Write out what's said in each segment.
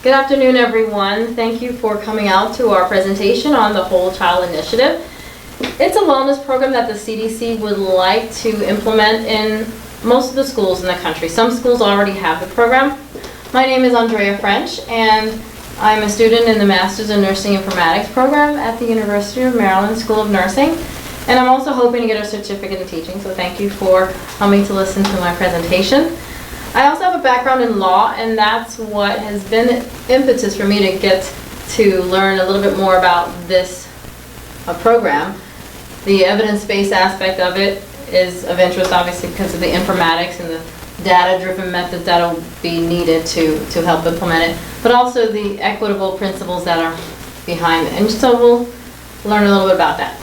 Good afternoon, everyone. Thank you for coming out to our presentation on the Whole Child Initiative. It's a wellness program that the CDC would like to implement in most of the schools in the country. Some schools already have the program. My name is Andrea French, and I'm a student in the Masters in Nursing Informatics program at the University of Maryland School of Nursing. And I'm also hoping to get a certificate in teaching, so thank you for coming to listen to my presentation. I also have a background in law, and that's what has been impetus for me to get to learn a little bit more about this program. The evidence-based aspect of it is of interest, obviously, because of the informatics and the data-driven methods that will be needed to help implement it, but also the equitable principles that are behind it. And so we'll learn a little bit about that.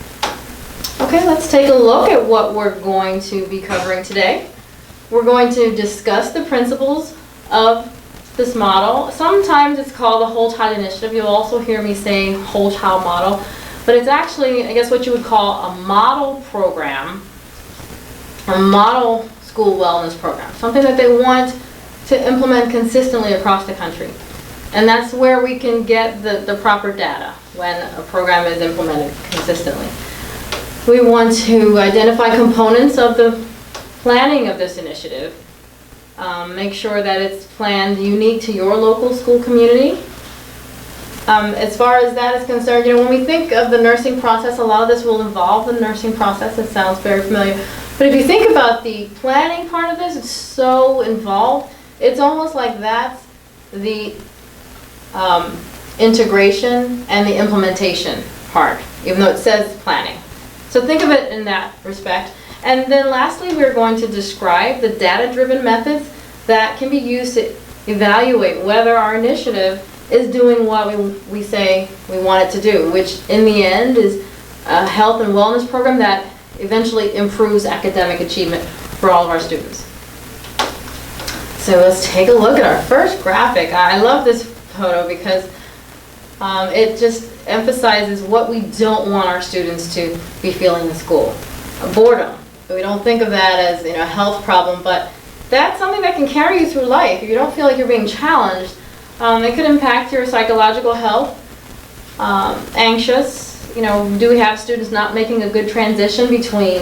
Okay, let's take a look at what we're going to be covering today. We're going to discuss the principles of this model. Sometimes it's called the Whole Child Initiative. You'll also hear me say Whole Child Model, but it's actually, I guess, what you would call a model program or model school wellness program, something that they want to implement consistently across the country. And that's where we can get the proper data when a program is implemented consistently. We want to identify components of the planning of this initiative, make sure that it's planned unique to your local school community. As far as that is concerned, when we think of the nursing process, a lot of this will involve the nursing process. It sounds very familiar. But if you think about the planning part of this, it's so involved. It's almost like that's the integration and the implementation part, even though it says planning. So think of it in that respect. And then lastly, we're going to describe the data-driven methods that can be used to evaluate whether our initiative is doing what we say we want it to do, which in the end is a health and wellness program that eventually improves academic achievement for all of our students. So let's take a look at our first graphic. I love this photo because it just emphasizes what we don't want our students to be feeling in school. Boredom. We don't think of that as a health problem, but that's something that can carry you through life. If you don't feel like you're being challenged, it could impact your psychological health. Anxious, do we have students not making a good transition between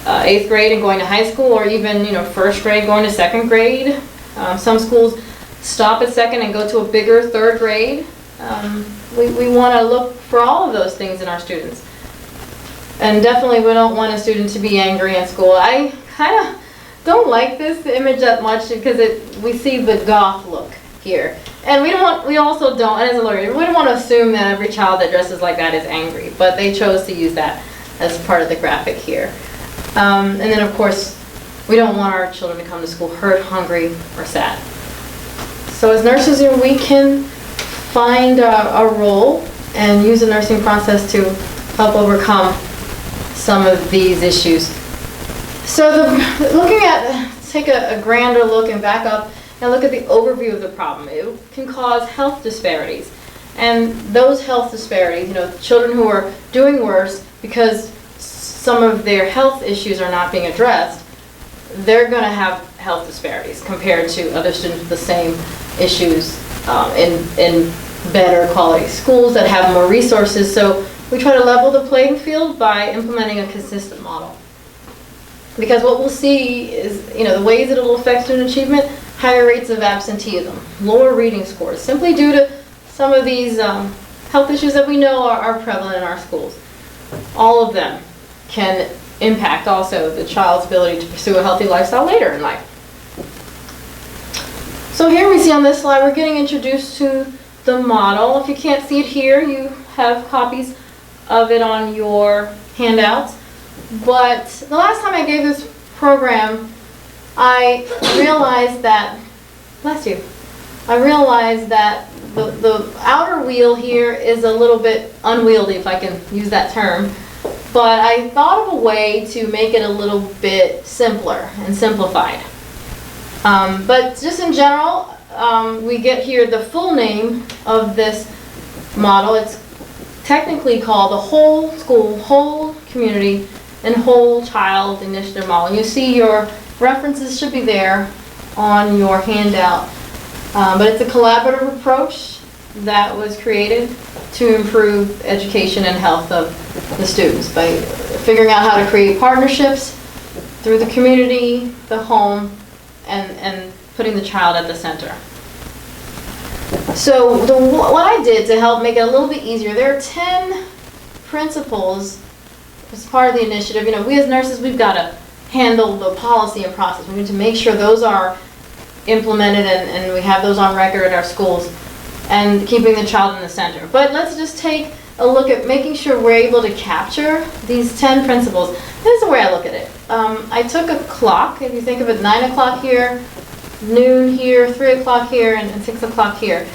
8th grade and going to high school, or even first grade going to second grade? Some schools stop at second and go to a bigger third grade. We want to look for all of those things in our students. And definitely we don't want a student to be angry in school. I kind of don't like this image that much because we see the goth look here. And we also don't, as a lawyer, we don't want to assume that every child that dresses like that is angry, but they chose to use that as part of the graphic here. And then of course, we don't want our children to come to school hurt, hungry, or sad. So as nurses, we can find a role and use the nursing process to help overcome some of these issues. So take a grander look and back up and look at the overview of the problem. It can cause health disparities. And those health disparities, children who are doing worse because some of their health issues are not being addressed, they're going to have health disparities compared to other students with the same issues in better quality schools that have more resources. So we try to level the playing field by implementing a consistent model. Because what we'll see is, the ways that it will affect student achievement: higher rates of absenteeism, lower reading scores, simply due to some of these health issues that we know are prevalent in our schools. All of them can impact also the child's ability to pursue a healthy lifestyle later in life. So here we see on this slide, we're getting introduced to the model. If you can't see it here, you have copies of it on your handouts. But the last time I gave this program, I realized that, the outer wheel here is a little bit unwieldy, if I can use that term. But I thought of a way to make it a little bit simpler and simplified. But just in general, we get here the full name of this model. It's technically called the Whole School, Whole Community, and Whole Child Initiative Model. You see your references should be there on your handout. But it's a collaborative approach that was created to improve education and health of the students by figuring out how to create partnerships through the community, the home, and putting the child at the center. So what I did to help make it a little bit easier, there are 10 principles as part of the initiative. You know, we as nurses, we've got to handle the policy and process. We need to make sure those are implemented and we have those on record at our schools, and keeping the child in the center. But let's just take a look at making sure we're able to capture these 10 principles. This is the way I look at it. I took a clock, if you think of it, 9 o'clock here, noon here, 3 o'clock here, and 6 o'clock here.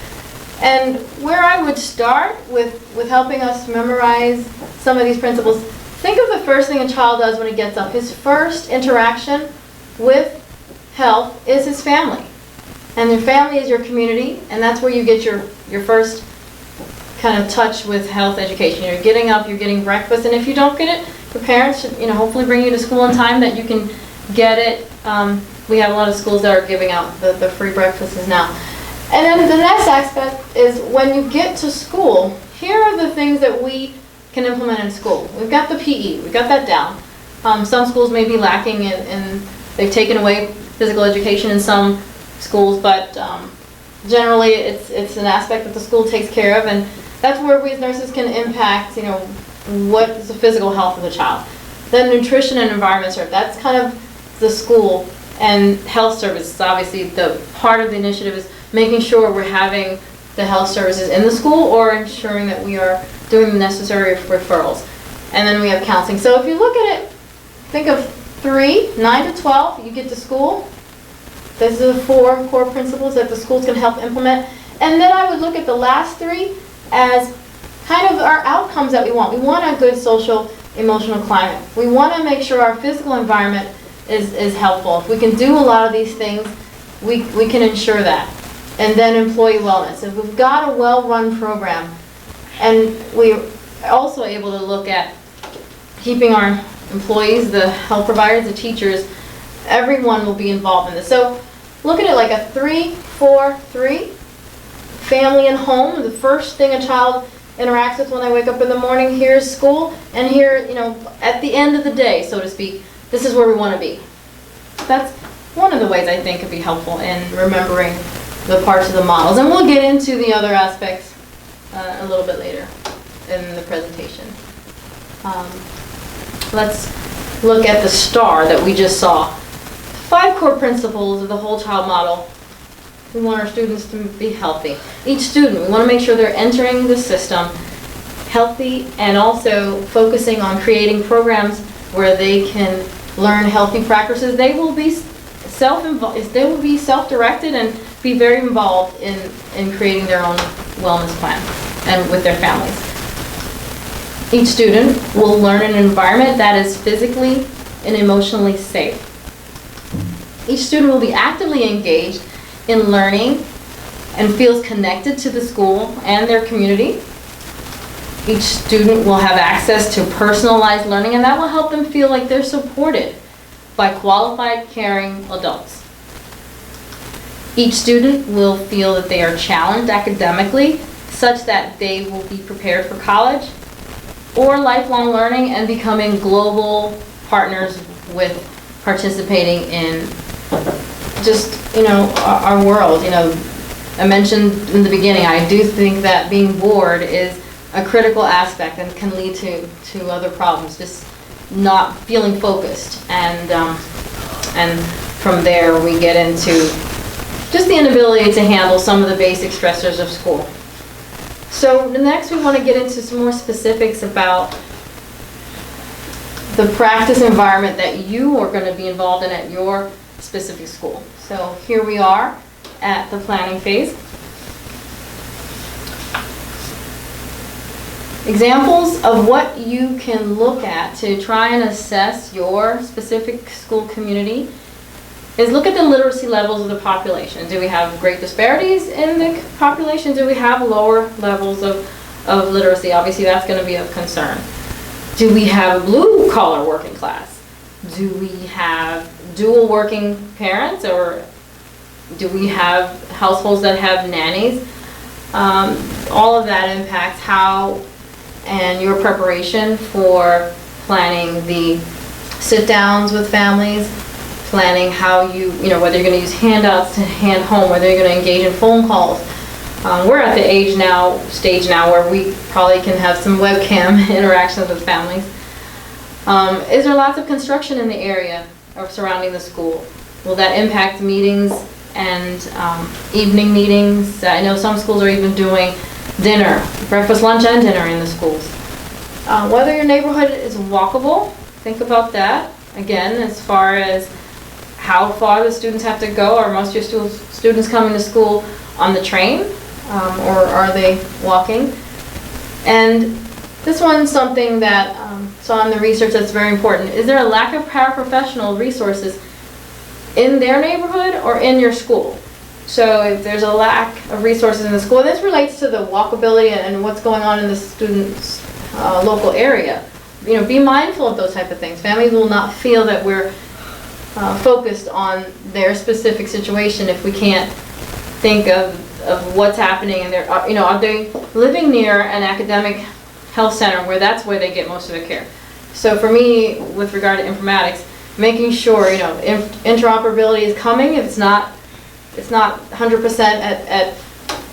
And where I would start with helping us memorize some of these principles, think of the first thing a child does when he gets up. His first interaction with health is his family. And your family is your community, and that's where you get your first kind of touch with health education. You're getting up, you're getting breakfast, and if you don't get it, your parents should, hopefully bring you to school in time that you can get it. We have a lot of schools that are giving out the free breakfasts now. And then the next aspect is when you get to school, here are the things that we can implement in school. We've got the PE, we've got that down. Some schools may be lacking in they've taken away physical education in some schools, but generally it's an aspect that the school takes care of, and that's where we as nurses can impact, what is the physical health of the child. Then nutrition and environment service, that's kind of the school, and health services, obviously the part of the initiative is making sure we're having the health services in the school or ensuring that we are doing the necessary referrals. And then we have counseling. So if you look at it, think of 9 to 12, you get to school. These are the 4 core principles that the schools can help implement. And then I would look at the last 3 as kind of our outcomes that we want. We want a good social, emotional climate. We want to make sure our physical environment is helpful. If we can do a lot of these things, we can ensure that. And then employee wellness. If we've got a well-run program, and we're also able to look at keeping our employees, the health providers, the teachers, everyone will be involved in this. So look at it like a 3-4-3. Family and home, the first thing a child interacts with when they wake up in the morning, here's school, and here, at the end of the day, so to speak, this is where we want to be. That's one of the ways I think could be helpful in remembering the parts of the models. And we'll get into the other aspects a little bit later in the presentation. Let's look at the STAR that we just saw. 5 core principles of the whole child model. We want our students to be healthy. Each student, we want to make sure they're entering the system healthy and also focusing on creating programs where they can learn healthy practices. They will be self-directed and be very involved in creating their own wellness plan and with their families. Each student will learn in an environment that is physically and emotionally safe. Each student will be actively engaged in learning and feels connected to the school and their community. Each student will have access to personalized learning, and that will help them feel like they're supported by qualified, caring adults. Each student will feel that they are challenged academically, such that they will be prepared for college or lifelong learning and becoming global partners with participating in just, our world. I mentioned in the beginning, I do think that being bored is a critical aspect and can lead to other problems, just not feeling focused. And from there we get into just the inability to handle some of the basic stressors of school. So next we want to get into some more specifics about the practice environment that you are going to be involved in at your specific school. So here we are at the planning phase. Examples of what you can look at to try and assess your specific school community is look at the literacy levels of the population. Do we have great disparities in the population? Do we have lower levels of literacy? Obviously that's going to be of concern. Do we have a blue-collar working class? Do we have dual working parents or Do we have households that have nannies? All of that impacts how and your preparation for planning the sit-downs with families, planning how whether you're going to use handouts to hand home, whether you're going to engage in phone calls. We're at the stage now where we probably can have some webcam interactions with families. Is there lots of construction in the area or surrounding the school? Will that impact meetings and evening meetings? I know some schools are even doing dinner, breakfast, lunch, and dinner in the schools. Whether your neighborhood is walkable, think about that. Again, as far as how far the students have to go. Are most of your students coming to school on the train, or are they walking? And this one's something that saw in the research that's very important. Is there a lack of paraprofessional resources in their neighborhood or in your school? So if there's a lack of resources in the school, this relates to the walkability and what's going on in the students' local area. Be mindful of those type of things. Families will not feel that we're focused on their specific situation if we can't think of what's happening in their, are they living near an academic health center where that's where they get most of their care. So for me, with regard to informatics, making sure, interoperability is coming. It's not 100% at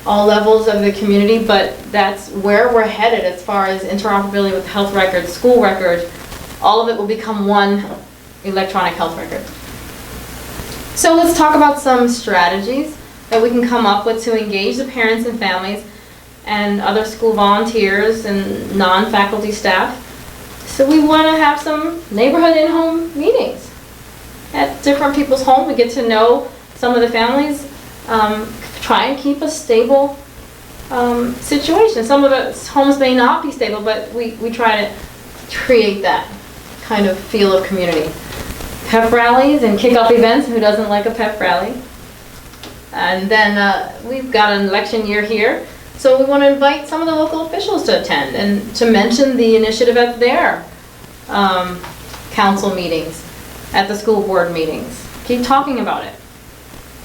all levels of the community, but that's where we're headed as far as interoperability with health records, school records. All of it will become one electronic health record. So let's talk about some strategies that we can come up with to engage the parents and families and other school volunteers and non-faculty staff. So we want to have some neighborhood in-home meetings at different people's homes. We get to know some of the families, try and keep a stable situation. Some of the homes may not be stable, but we try to create that kind of feel of community. Pep rallies and kickoff events. Who doesn't like a pep rally? And then we've got an election year here, so we want to invite some of the local officials to attend and to mention the initiative at their council meetings, at the school board meetings. Keep talking about it.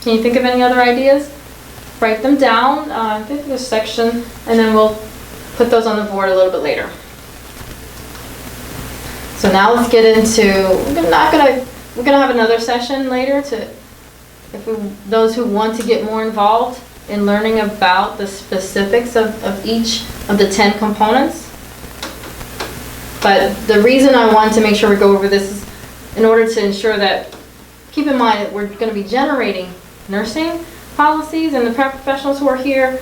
Can you think of any other ideas? Write them down. I think there's a section, and then we'll put those on the board a little bit later. So now let's get into, we're gonna have another session later those who want to get more involved in learning about the specifics of each of the 10 components. But the reason I want to make sure we go over this is in order to ensure that, keep in mind that we're going to be generating nursing policies and the paraprofessionals who are here,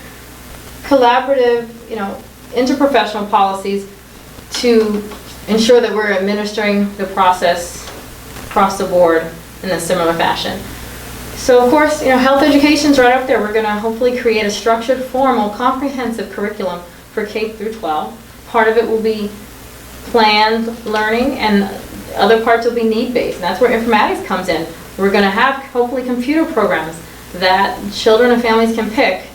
collaborative, interprofessional policies to ensure that we're administering the process across the board in a similar fashion. So of course, health education's right up there. We're going to hopefully create a structured, formal, comprehensive curriculum for K through 12. Part of it will be planned learning, and other parts will be need-based, and that's where informatics comes in. We're going to have hopefully computer programs that children and families can pick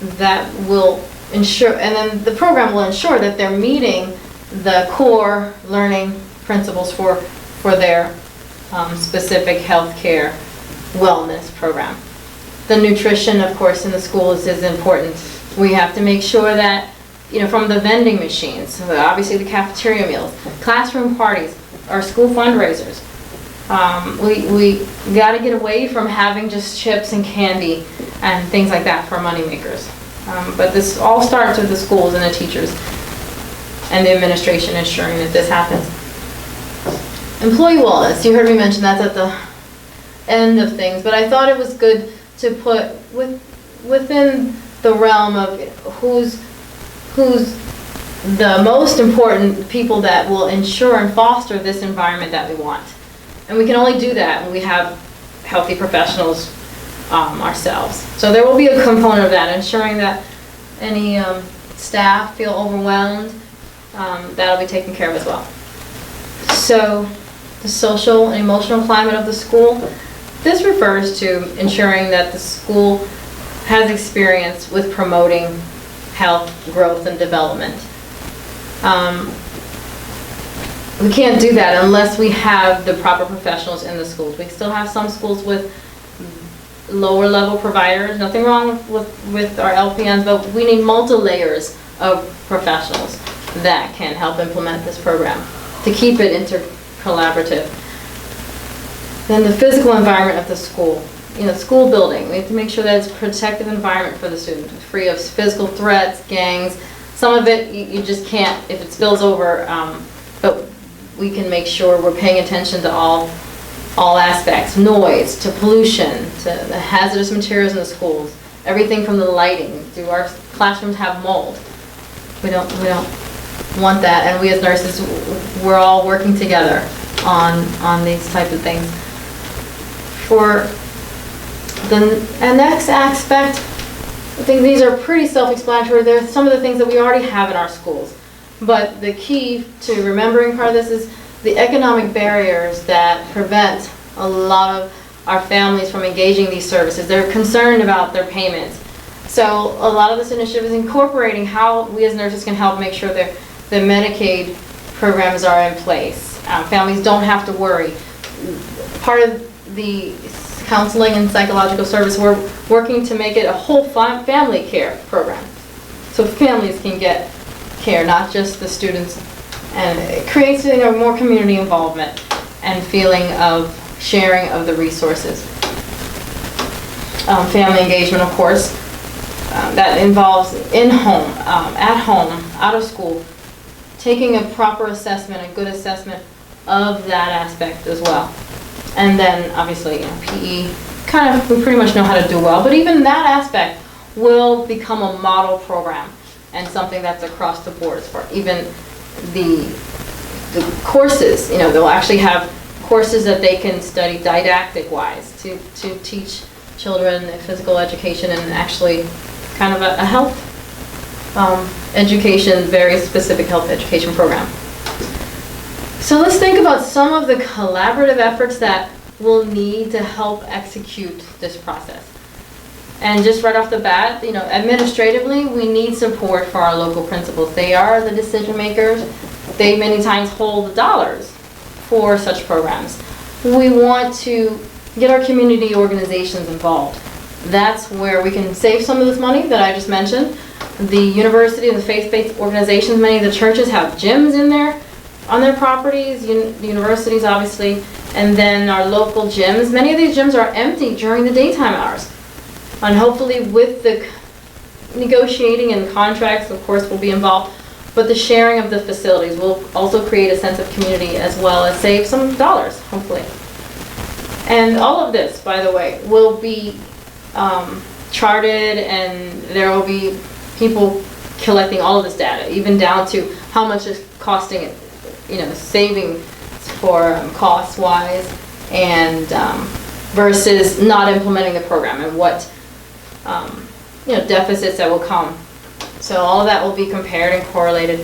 that will ensure, and then the program will ensure that they're meeting the core learning principles for their specific healthcare wellness program. The nutrition, of course, in the schools is important. We have to make sure that, from the vending machines, so obviously the cafeteria meals, classroom parties, our school fundraisers. We got to get away from having just chips and candy and things like that for money makers. But this all starts with the schools and the teachers and the administration ensuring that this happens. Employee wellness, you heard me mention that's at the end of things, but I thought it was good to put within the realm of who's the most important people that will ensure and foster this environment that we want. And we can only do that when we have healthy professionals ourselves. So there will be a component of that, ensuring that any staff feel overwhelmed, that'll be taken care of as well. So the social and emotional climate of the school, this refers to ensuring that the school has experience with promoting health, growth, and development. We can't do that unless we have the proper professionals in the schools. We still have some schools with lower level providers. Nothing wrong with our LPNs, but we need multi-layers of professionals that can help implement this program to keep it intercollaborative. Then the physical environment of the school. School building. We have to make sure that it's a protective environment for the students, free of physical threats, gangs. Some of it you just can't, if it spills over, but we can make sure we're paying attention to all aspects, noise, to pollution, to the hazardous materials in the schools, everything from the lighting. Do our classrooms have mold? We don't want that, and we as nurses, we're all working together on these type of things. For the next aspect, I think these are pretty self-explanatory. They're some of the things that we already have in our schools. But the key to remembering part of this is the economic barriers that prevent a lot of our families from engaging these services. They're concerned about their payments. So a lot of this initiative is incorporating how we as nurses can help make sure that the Medicaid programs are in place. Families don't have to worry. Part of the counseling and psychological service, we're working to make it a whole family care program. So families can get care, not just the students. And it creates more community involvement and feeling of sharing of the resources. Family engagement, of course, that involves in-home, at home, out of school, taking a proper assessment, a good assessment of that aspect as well. And then obviously PE, we pretty much know how to do well, but even that aspect will become a model program and something that's across the board for even the courses. They'll actually have courses that they can study didactic-wise to teach children physical education and actually kind of a health education, very specific health education program. So let's think about some of the collaborative efforts that we'll need to help execute this process. And just right off the bat, administratively, we need support for our local principals. They are the decision makers. They many times hold the dollars for such programs. We want to get our community organizations involved. That's where we can save some of this money that I just mentioned. The university and the faith-based organizations, many of the churches have gyms in there on their properties, the universities obviously, and then our local gyms. Many of these gyms are empty during the daytime hours. And hopefully with the negotiating and contracts, of course, will be involved, but the sharing of the facilities will also create a sense of community as well as save some dollars, hopefully. And all of this, by the way, will be charted, and there will be people collecting all of this data, even down to how much is costing it, saving for cost-wise, and versus not implementing the program, and what deficits that will come. So all of that will be compared and correlated.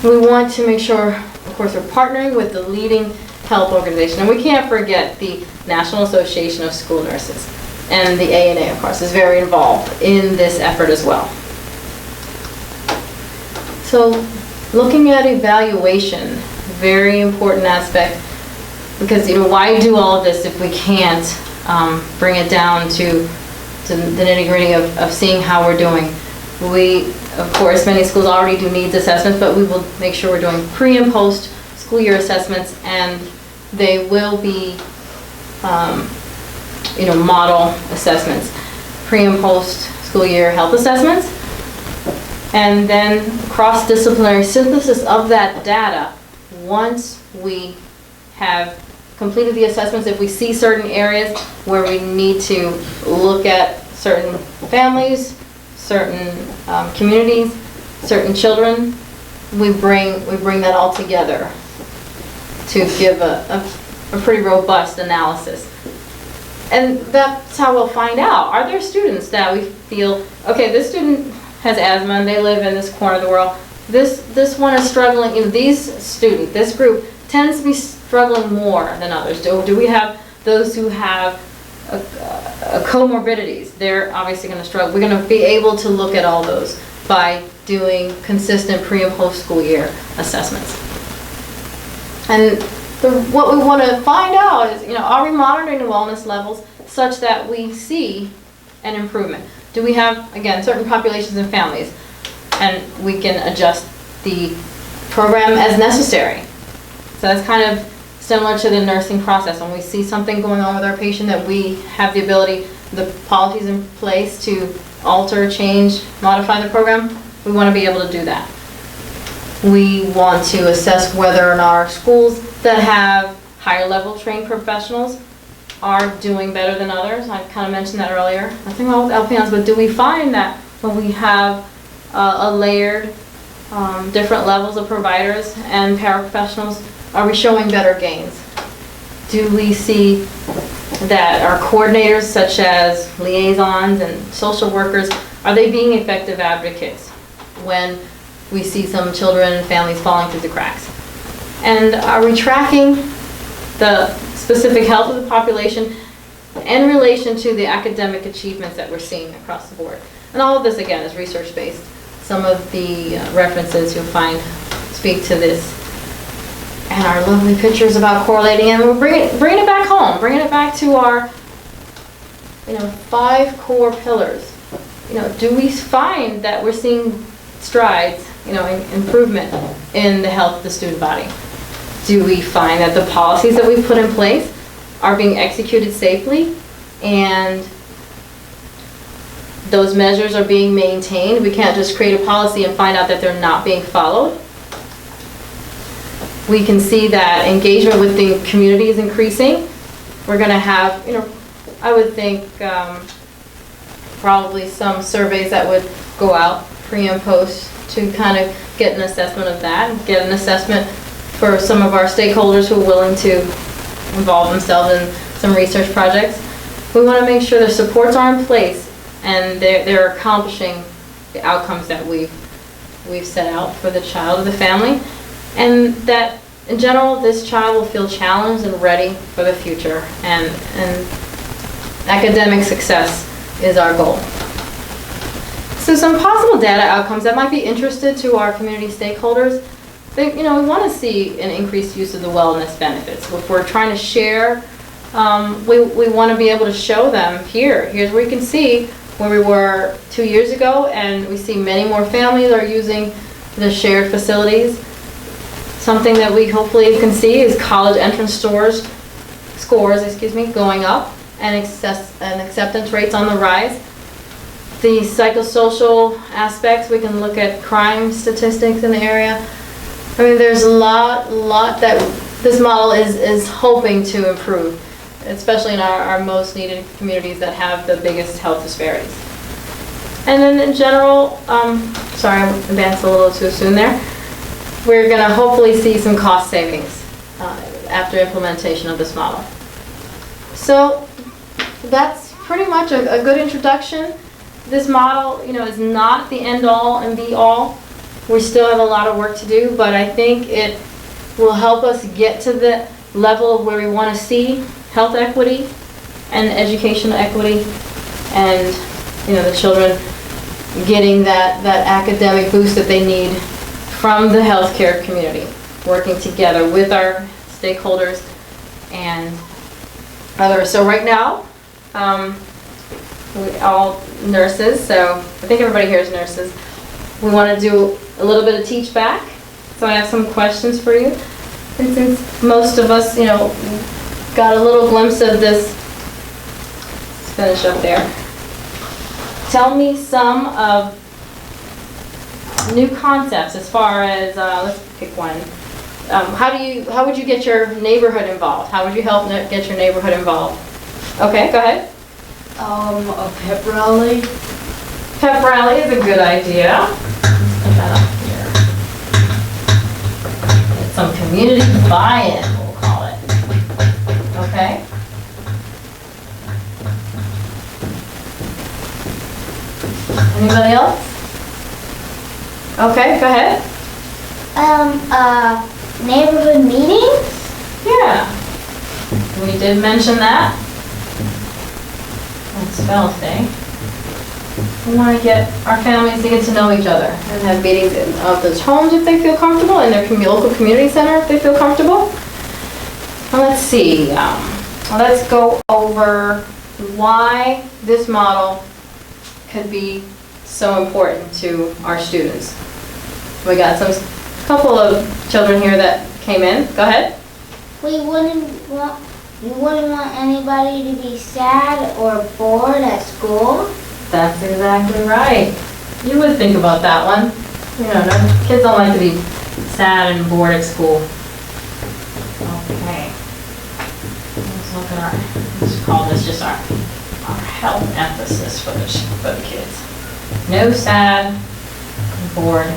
We want to make sure, of course, we're partnering with the leading health organization, and we can't forget the National Association of School Nurses, and the ANA, of course, is very involved in this effort as well. So looking at evaluation, very important aspect, because why do all of this if we can't bring it down to the nitty-gritty of seeing how we're doing. We, of course, many schools already do needs assessments, but we will make sure we're doing pre and post school year assessments, and they will be model assessments, pre and post school year health assessments, and then cross-disciplinary synthesis of that data. Once we have completed the assessments, if we see certain areas where we need to look at certain families, certain communities, certain children, we bring that all together to give a pretty robust analysis. And that's how we'll find out. Are there students that we feel, okay, this student has asthma and they live in this corner of the world. This one is struggling, this group tends to be struggling more than others. Do we have those who have comorbidities? They're obviously going to struggle. We're going to be able to look at all those by doing consistent pre and post school year assessments. And what we want to find out is, are we monitoring the wellness levels such that we see an improvement? Do we have, again, certain populations and families, and we can adjust the program as necessary? So that's kind of similar to the nursing process. When we see something going on with our patient that we have the ability, the policies in place to alter, change, modify the program, we want to be able to do that. We want to assess whether or not our schools that have higher level trained professionals are doing better than others. I kind of mentioned that earlier. Nothing wrong with LPNs, but do we find that when we have a layered, different levels of providers and paraprofessionals, are we showing better gains? Do we see that our coordinators, such as liaisons and social workers, are they being effective advocates when we see some children and families falling through the cracks? And are we tracking the specific health of the population in relation to the academic achievements that we're seeing across the board? And all of this, again, is research-based. Some of the references you'll find speak to this. And our lovely pictures about correlating, and we're bringing it back home, bringing it back to our, 5 core pillars. Do we find that we're seeing strides, improvement in the health of the student body? Do we find that the policies that we put in place are being executed safely and those measures are being maintained? We can't just create a policy and find out that they're not being followed. We can see that engagement with the community is increasing. We're going to have, I would think probably some surveys that would go out pre and post to kind of get an assessment of that, and get an assessment for some of our stakeholders who are willing to involve themselves in some research projects. We want to make sure the supports are in place and they're accomplishing the outcomes that we've set out for the child or the family. And that, in general, this child will feel challenged and ready for the future. And academic success is our goal. So some possible data outcomes that might be interested to our community stakeholders. We want to see an increased use of the wellness benefits. If we're trying to share, we want to be able to show them, here's where you can see where we were 2 years ago, and we see many more families are using the shared facilities. Something that we hopefully can see is college entrance scores, going up, and acceptance rates on the rise. The psychosocial aspects, we can look at crime statistics in the area. I mean, there's a lot that this model is hoping to improve, especially in our most needed communities that have the biggest health disparities. And then in general, sorry, I advanced a little too soon there. We're going to hopefully see some cost savings after implementation of this model. So that's pretty much a good introduction. This model, is not the end-all and be-all. We still have a lot of work to do, but I think it will help us get to the level of where we want to see health equity and educational equity, and the children getting that academic boost that they need from the healthcare community, working together with our stakeholders and others. So right now, we all nurses, so I think everybody here is nurses. We want to do a little bit of teach back. So I have some questions for you. And since most of us, got a little glimpse of this, let's finish up there. Tell me some of new concepts as far as, let's pick one. How would you get your neighborhood involved? How would you help get your neighborhood involved? Okay, go ahead. A pep rally. Pep rally is a good idea. Let's put that up here. Get some community buy-in, we'll call it. Okay. Anybody else? Okay, go ahead. Neighborhood meetings? Yeah. We did mention that. On Spells Day. We want to get our families to get to know each other and have meetings in those homes if they feel comfortable, in their local community center if they feel comfortable. Well, let's see. Let's go over why this model could be so important to our students. We got some couple of children here that came in. Go ahead. We wouldn't want anybody to be sad or bored at school. That's exactly right. You would think about that one. You know, no, kids don't like to be sad and bored at school. Okay. Let's look at let's call this just our health emphasis for the kids. No sad, bored.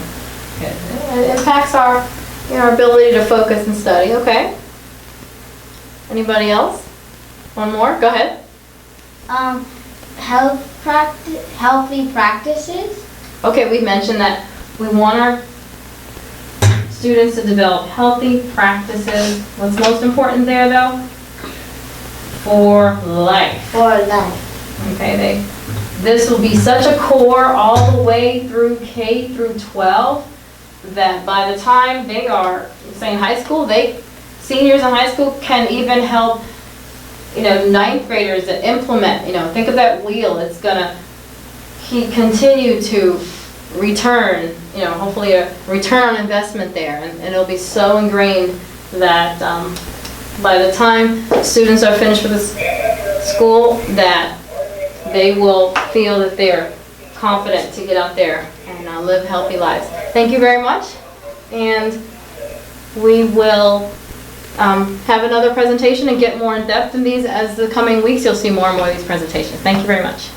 Good. It impacts our, our ability to focus and study. Okay. Anybody else? One more? Go ahead. Healthy practices. Okay, we mentioned that we want our students to develop healthy practices. What's most important there, though? For life. For life. Okay, this will be such a core all the way through K through 12 that by the time they are, say in high school, seniors in high school can even help, ninth graders that implement, think of that wheel. It's gonna continue to return, hopefully a return on investment there, and it'll be so ingrained that by the time students are finished with this school, that they will feel that they're confident to get out there and live healthy lives. Thank you very much, and we will have another presentation and get more in depth in these as the coming weeks. You'll see more and more of these presentations. Thank you very much.